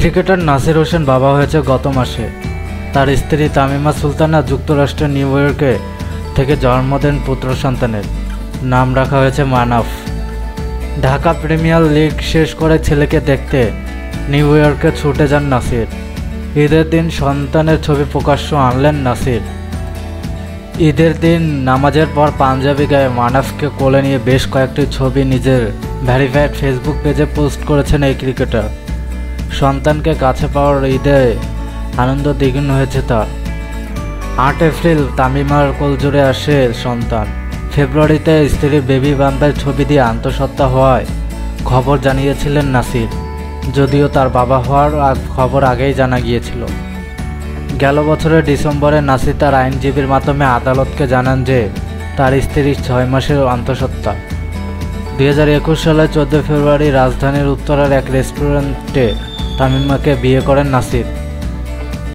Cricketer Nasir Hossain বাবা হয়েছে গত মাসে। তার স্ত্রী তামিমা সুলতানা যুক্তরাষ্ট্রের নিউ ইয়র্কে থেকে জন্ম দেন পুত্র সন্তানের। নাম রাখা হয়েছে মানাফ। ঢাকা প্রিমিয়ার লিগ শেষ করে ছেলেকে দেখতে নিউ ইয়র্কে ছুটে যান নাসির। ঈদের দিন সন্তানের ছবি প্রকাশ্য আনলেন নাসির। ঈদের দিন নামাজের পর পাঞ্জাবি গায়ে মানাফকে কোলে নিয়ে বেশ কয়েকটি ছবি নিজের ভেরিফাইড ফেসবুক পেজে পোস্ট করেছেন এই ক্রিকেটার। সন্তানকে কাছে পাওয়ার ঈদে আনন্দ দ্বিগুণ হয়েছে তার। ৮ এপ্রিল তামিমার কোলজোড়ে আসে সন্তান। ফেব্রুয়ারিতে স্ত্রীর বেবি বাম্পের ছবি দিয়ে আন্তঃসত্ত্বা হওয়ায় খবর জানিয়েছিলেন নাসির, যদিও তার বাবা হওয়ার খবর আগেই জানা গিয়েছিল। গেল বছরের ডিসেম্বরে নাসির তার আইনজীবীর মাধ্যমে আদালতকে জানান যে তার স্ত্রী ৬ মাসের অন্তঃসত্ত্বা। ২০২১ সালের ১৪ ফেব্রুয়ারি রাজধানীর উত্তরার এক রেস্টুরেন্টে তামিমাকে বিয়ে করেন নাসির।